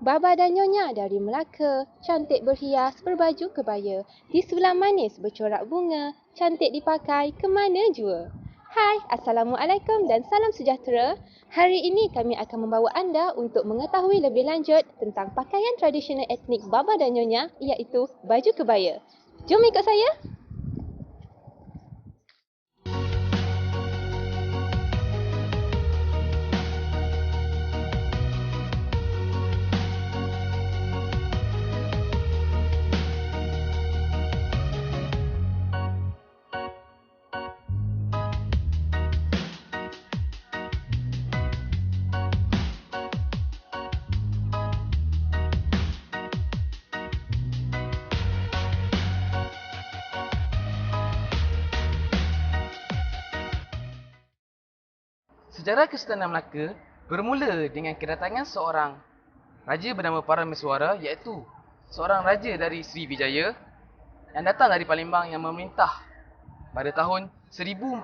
Baba dan Nyonya dari Melaka, cantik berhias berbaju kebaya. Disulam manis bercorak bunga, cantik dipakai ke mana jua. Hai, Assalamualaikum dan salam sejahtera. Hari ini kami akan membawa anda untuk mengetahui lebih lanjut tentang pakaian tradisional etnik Baba dan Nyonya, iaitu baju kebaya. Jom ikut saya. Sejarah Kesultanan Melaka bermula dengan kedatangan seorang raja bernama Parameswara, iaitu seorang raja dari Sriwijaya yang datang dari Palembang yang memerintah pada tahun 1400.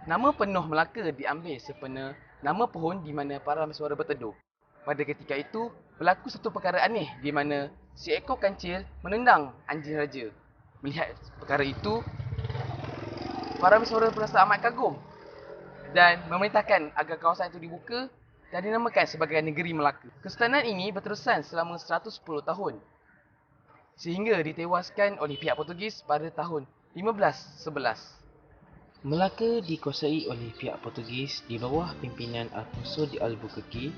Nama penuh Melaka diambil sempena nama pohon di mana Parameswara berteduh. Pada ketika itu, berlaku satu perkara aneh di mana seekor kancil menendang anjing raja. Melihat perkara itu, Parameswara merasa amat kagum dan memerintahkan agar kawasan itu dibuka dan dinamakan sebagai Negeri Melaka. Kesultanan ini berterusan selama 110 tahun sehingga ditewaskan oleh pihak Portugis pada tahun 1511. Melaka dikuasai oleh pihak Portugis di bawah pimpinan Afonso de Albuquerque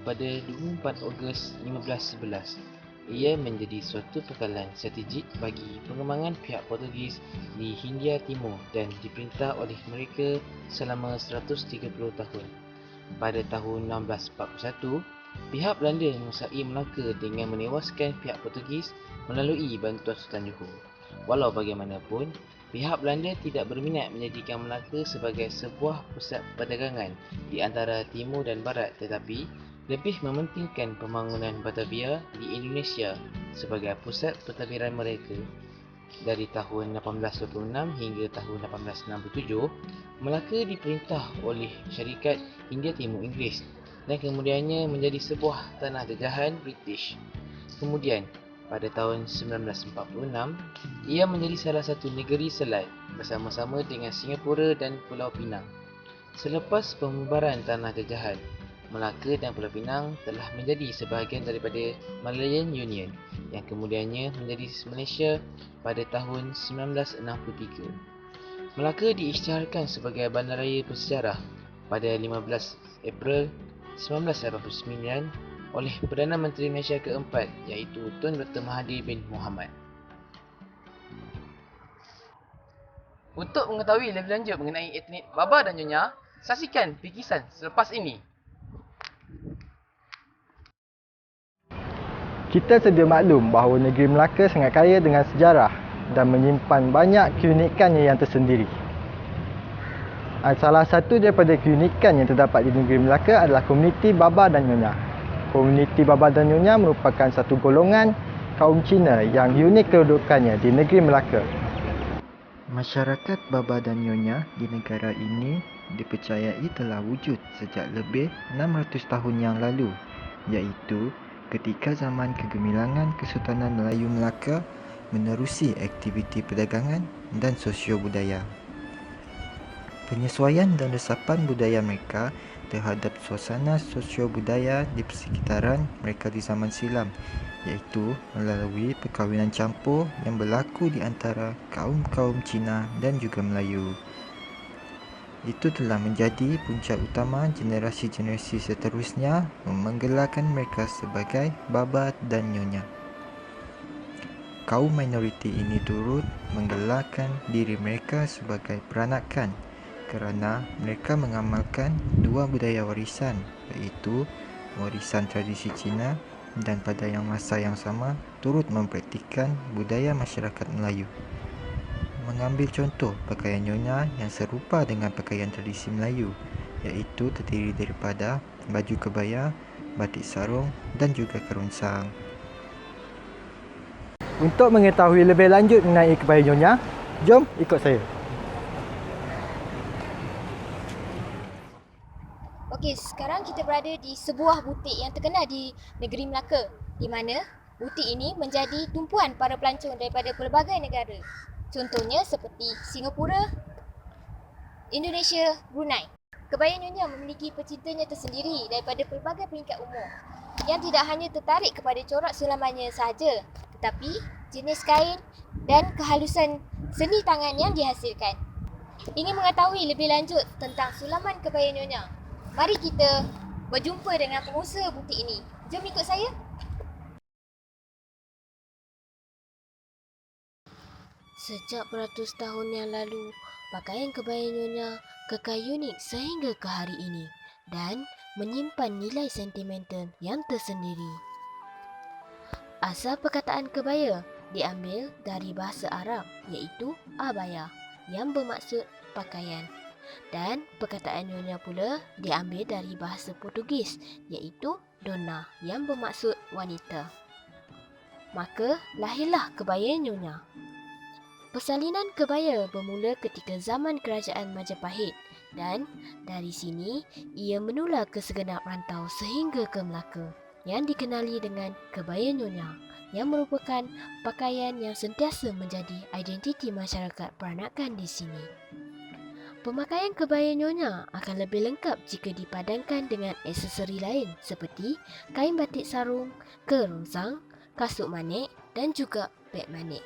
pada 24 Ogos 1511. Ia menjadi suatu pekalan strategik bagi pengembangan pihak Portugis di Hindia Timur dan diperintah oleh mereka selama 130 tahun. Pada tahun 1641, pihak Belanda menguasai Melaka dengan menewaskan pihak Portugis melalui bantuan Sultan Johor. Walau bagaimanapun, pihak Belanda tidak berminat menjadikan Melaka sebagai sebuah pusat perdagangan di antara timur dan barat, tetapi lebih mementingkan pembangunan Batavia di Indonesia sebagai pusat pentadbiran mereka. Dari tahun 1826 hingga tahun 1867, Melaka diperintah oleh syarikat India Timur Inggeris dan kemudiannya menjadi sebuah tanah jajahan British. Kemudian, pada tahun 1946, ia menjadi salah satu negeri selat bersama-sama dengan Singapura dan Pulau Pinang. Selepas pembubaran tanah jajahan, Melaka dan Pulau Pinang telah menjadi sebahagian daripada Malayan Union yang kemudiannya menjadi Malaysia pada tahun 1963. Melaka diisytiharkan sebagai bandaraya bersejarah pada 15 April 1989 oleh Perdana Menteri Malaysia keempat, iaitu Tun Dr. Mahathir bin Mohamad. Untuk mengetahui lebih lanjut mengenai etnik Baba dan Nyonya, saksikan fikisan selepas ini. Kita sedia maklum bahawa negeri Melaka sangat kaya dengan sejarah dan menyimpan banyak keunikannya yang tersendiri. Salah satu daripada keunikan yang terdapat di negeri Melaka adalah komuniti Baba dan Nyonya. Komuniti Baba dan Nyonya merupakan satu golongan kaum Cina yang unik kedudukannya di negeri Melaka. Masyarakat Baba dan Nyonya di negara ini dipercayai telah wujud sejak lebih 600 tahun yang lalu, iaitu ketika zaman kegemilangan Kesultanan Melayu Melaka menerusi aktiviti perdagangan dan sosio-budaya. Penyesuaian dan resapan budaya mereka terhadap suasana sosio-budaya di persekitaran mereka di zaman silam, iaitu melalui perkahwinan campur yang berlaku di antara kaum-kaum Cina dan juga Melayu. Itu telah menjadi punca utama generasi-generasi seterusnya menggelarkan mereka sebagai Baba dan Nyonya. Kaum minoriti ini turut menggelarkan diri mereka sebagai peranakan kerana mereka mengamalkan dua budaya warisan, iaitu warisan tradisi Cina dan pada masa yang sama turut mempraktikkan budaya masyarakat Melayu. Mengambil contoh pakaian Nyonya yang serupa dengan pakaian tradisi Melayu, iaitu terdiri daripada baju kebaya, batik sarung dan juga karonsang. Untuk mengetahui lebih lanjut mengenai kebaya Nyonya, jom ikut saya. Okey, sekarang kita berada di sebuah butik yang terkenal di negeri Melaka, di mana butik ini menjadi tumpuan para pelancong daripada pelbagai negara. Contohnya seperti Singapura, Indonesia, Brunei. Kebaya Nyonya memiliki pecintanya tersendiri daripada pelbagai peringkat umur yang tidak hanya tertarik kepada corak sulamannya sahaja, tetapi jenis kain dan kehalusan seni tangan yang dihasilkan. Ingin mengetahui lebih lanjut tentang sulaman kebaya Nyonya? Mari kita berjumpa dengan pengusaha butik ini. Jom ikut saya. Sejak beratus tahun yang lalu, pakaian kebaya Nyonya kekal unik sehingga ke hari ini dan menyimpan nilai sentimental yang tersendiri. Asal perkataan kebaya diambil dari bahasa Arab iaitu abaya yang bermaksud pakaian. Dan perkataan Nyonya pula diambil dari bahasa Portugis iaitu dona yang bermaksud wanita. Maka lahirlah kebaya Nyonya. Persalinan kebaya bermula ketika zaman kerajaan Majapahit dan dari sini ia menular ke segenap rantau sehingga ke Melaka yang dikenali dengan kebaya Nyonya yang merupakan pakaian yang sentiasa menjadi identiti masyarakat peranakan di sini. Pemakaian kebaya Nyonya akan lebih lengkap jika dipadankan dengan aksesori lain seperti kain batik sarung, kerongsang, kasut manik dan juga beg manik.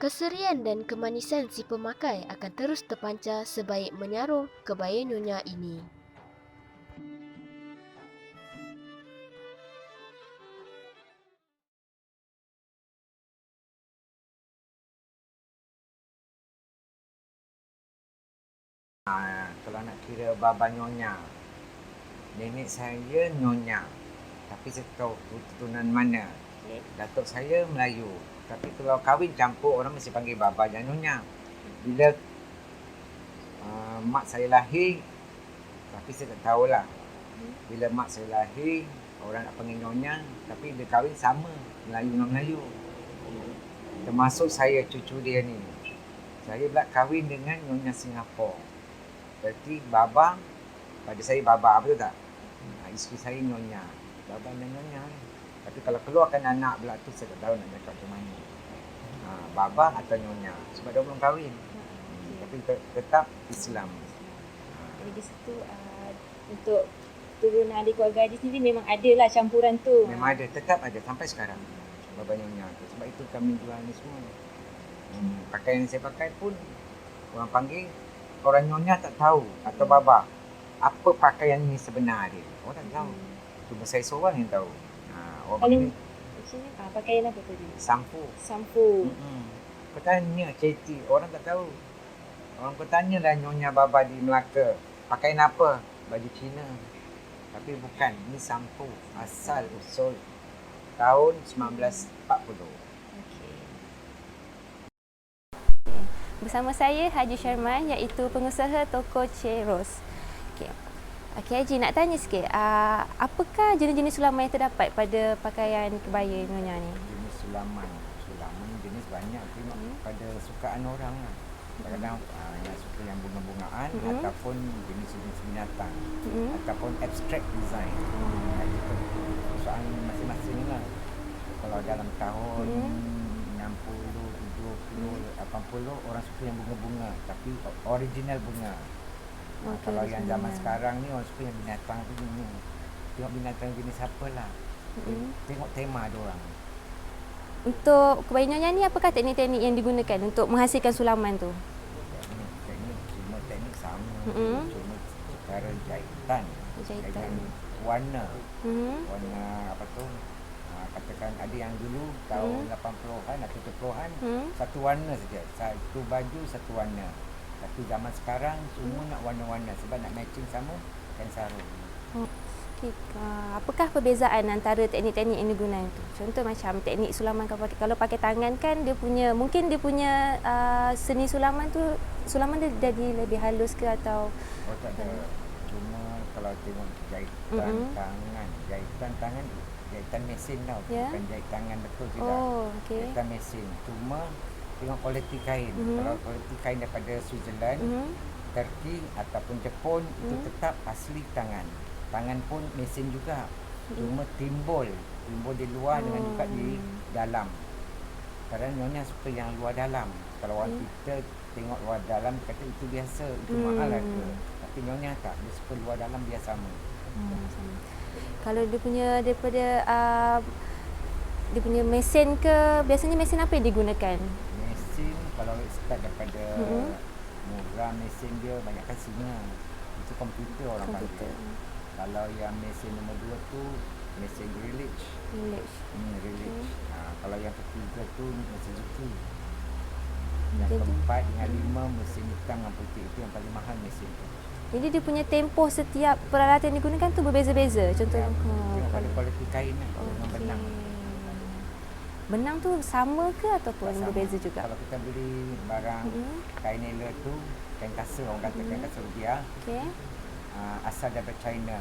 Keserian dan kemanisan si pemakai akan terus terpancar sebaik menyarung kebaya Nyonya ini. Kalau nak kira baba Nyonya, nenek saya Nyonya, tapi saya tahu keturunan mana. Datuk saya Melayu, tapi kalau kahwin campur orang mesti panggil baba dan Nyonya. Bila mak saya lahir, tapi saya tak tahulah. Bila mak saya lahir, orang nak panggil Nyonya, tapi dia kahwin sama, Melayu dengan Melayu. Termasuk saya cucu dia ni. Saya pula kahwin dengan Nyonya Singapura. Berarti baba, pada saya baba, betul tak? Isteri saya Nyonya, baba dan Nyonya. Tapi kalau keluarkan anak pula tu saya tak tahu nak cakap macam mana. Baba atau Nyonya, sebab dia belum kahwin. Tapi tetap Islam. Jadi di situ untuk turunan adik keluarga di sini memang ada lah campuran tu. Memang ada, tetap ada sampai sekarang. Baba Nyonya tu. Sebab itu kami jual ni semua. Pakaian yang saya pakai pun orang panggil, orang Nyonya tak tahu atau baba apa pakaian ni sebenar dia. Orang tak tahu. Cuma saya seorang yang tahu. Orang Paling panggil pakaian apa tadi? sampu. Sampu. Kau tanya Ceti, orang tak tahu. Orang kau tanyalah Nyonya baba di Melaka, pakaian apa? Baju Cina. Tapi bukan, ini sampu. Asal usul tahun 1940. Bersama saya Haji Sharman iaitu pengusaha toko Cheros. Okey Haji, nak tanya sikit, apakah jenis-jenis sulaman yang terdapat pada pakaian kebaya Nyonya ni? Jenis sulaman jenis banyak, tengok pada sukaan orang lah. Kadang-kadang yang suka yang bunga-bungaan ataupun jenis-jenis binatang ataupun abstract design. Itu soalan masing-masing lah. Kalau dalam tahun 60, 70, 80 orang suka yang bunga-bunga tapi original bunga. Kalau yang zaman sekarang ni orang suka yang binatang tu bunga. Tengok binatang jenis apalah. Tengok tema dia orang. Untuk kebaya Nyonya ni apakah teknik-teknik yang digunakan untuk menghasilkan sulaman tu? Teknik sama. Cuma cara jahitan warna. Warna apa tu? Katakan ada yang dulu tahun 80-an atau 70-an satu warna saja. Satu baju satu warna. Tapi zaman sekarang semua nak warna-warna sebab nak matching sama kain sarung. Apakah perbezaan antara teknik-teknik yang digunakan tu? Contoh macam teknik sulaman kalau pakai tangan kan dia punya seni sulaman tu dia jadi lebih halus ke atau tak ada. Cuma kalau tengok jahitan tangan jahitan mesin tau. Bukan jahit tangan betul tidak. Jahitan mesin. Cuma tengok kualiti kain. Kalau kualiti kain daripada Switzerland, Turki ataupun Jepun itu tetap asli tangan. Tangan pun mesin juga. Cuma timbul di luar dengan juga di dalam. Kadang nyonya suka yang luar dalam. Kalau orang kita tengok luar dalam kata itu biasa, itu mahal harga. Tapi nyonya tak, dia suka luar dalam dia sama. Sama. Kalau dia punya daripada dia punya mesin ke, biasanya mesin apa yang digunakan? Mesin kalau start daripada murah mesin dia banyakkan singa. Itu komputer orang panggil. Kalau yang mesin nombor 2 tu mesin Greenwich. Kalau yang ketiga tu mesin Suzuki. Yang keempat dengan 5 mesin hitam dengan putih, itu yang paling mahal mesin tu. Jadi dia punya tempoh setiap peralatan yang digunakan tu berbeza-beza. Contohnya pada kualiti kain dengan benang. Benang tu sama ke ataupun berbeza juga? Kalau kita beli barang kain nela tu, kain kasa, orang kata kain kasa Rupiah. Asal daripada China.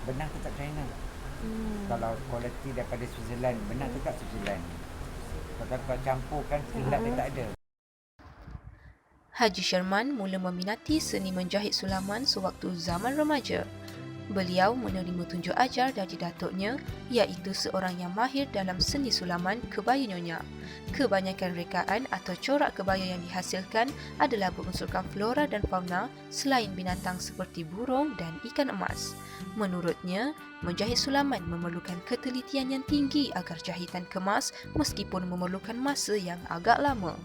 Benang tetap China. Kalau kualiti daripada Switzerland, benang tetap Switzerland. Kalau campurkan, hilap dia tak ada. Haji Sherman mula meminati seni menjahit sulaman sewaktu zaman remaja. Beliau menerima tunjuk ajar dari datuknya, iaitu seorang yang mahir dalam seni sulaman kebaya nyonya. Kebanyakan rekaan atau corak kebaya yang dihasilkan adalah berunsurkan flora dan fauna selain binatang seperti burung dan ikan emas. Menurutnya, menjahit sulaman memerlukan ketelitian yang tinggi agar jahitan kemas meskipun memerlukan masa yang agak lama.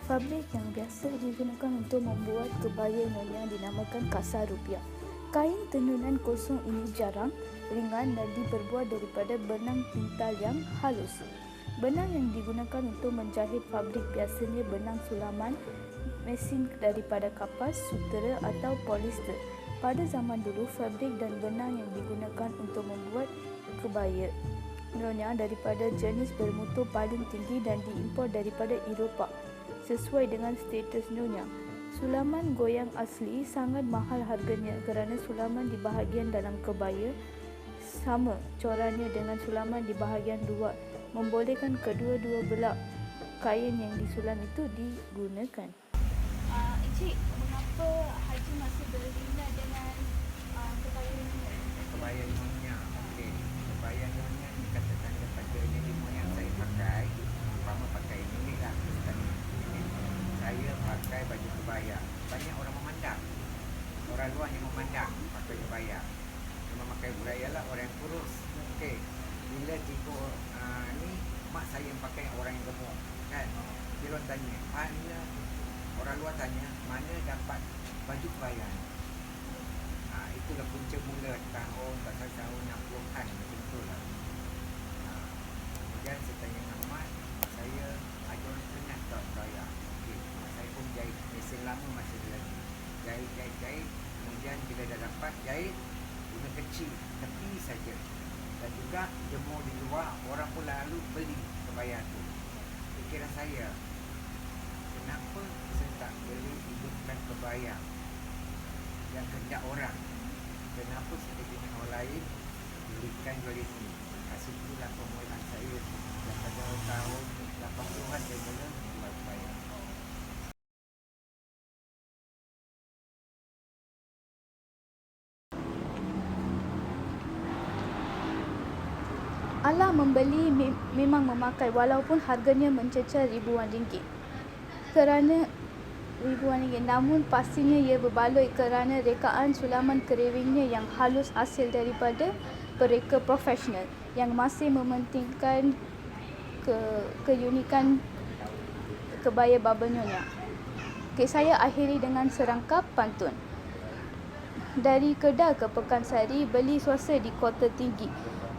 Fabrik yang biasa digunakan untuk membuat kebaya nyonya dinamakan kasar Rupiah. Kain tenunan kosong ini jarang, ringan dan diperbuat daripada benang pintal yang halus. Benang yang digunakan untuk menjahit fabrik biasanya benang sulaman, mesin daripada kapas, sutera atau polister. Pada zaman dulu, fabrik dan benang yang digunakan untuk membuat kebaya nyonya daripada jenis bermutu paling tinggi dan diimpor daripada Eropah. Sesuai dengan status nyonya, sulaman goyang asli sangat mahal harganya kerana sulaman di bahagian dalam kebaya sama coraknya dengan sulaman di bahagian luar, membolehkan kedua-dua belah kain yang disulam itu digunakan. Encik, mengapa Haji masih berminat dengan kebaya nyonya? Kebaya nyonya, okey. Kebaya nyonya dikatakan daripada nenek moyang saya pakai, umpama pakai nenek lah. Saya pakai baju kebaya. Banyak orang memandang. Orang luar yang memandang pakai kebaya. Memang pakai budaya lah, orang yang kurus. Okey. Bila tiba ni, mak saya yang pakai orang yang gemuk. Kan? Dia orang tanya, mana, orang luar tanya, mana dapat baju kebaya ni? Itulah punca mula tahun 60-an macam tu lah. Kemudian saya tanya dengan mak saya, ada orang penat tak kebaya? Saya pun jahit mesin lama masih lagi. Jahit. Kemudian bila dah dapat jahit, guna kecil, tepi saja. Dan juga jemur di luar, orang pun lalu beli kebaya tu. Fikiran saya, kenapa saya tak boleh hidupkan kebaya yang kehendak orang? Kenapa saya dengan orang lain belikan jual ini? Situlah permulaan saya pada tahun 80-an saya mula buat kebaya. Ala membeli memang memakai walaupun harganya mencecar ribuan ringgit. Namun pastinya ia berbaloi kerana rekaan sulaman kerewingnya yang halus hasil daripada mereka profesional yang masih mementingkan keunikan kebaya baba nyonya. Okay, saya akhiri dengan serangkap pantun. Dari Kedah ke Pekansari, beli swasta di Kota Tinggi.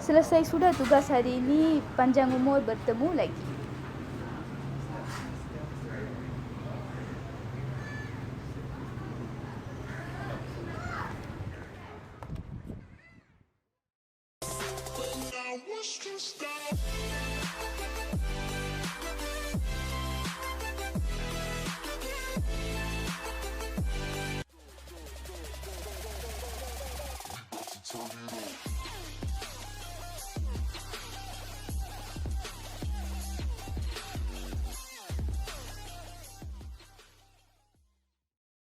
Selesai sudah tugas hari ini, panjang umur bertemu lagi. Tell me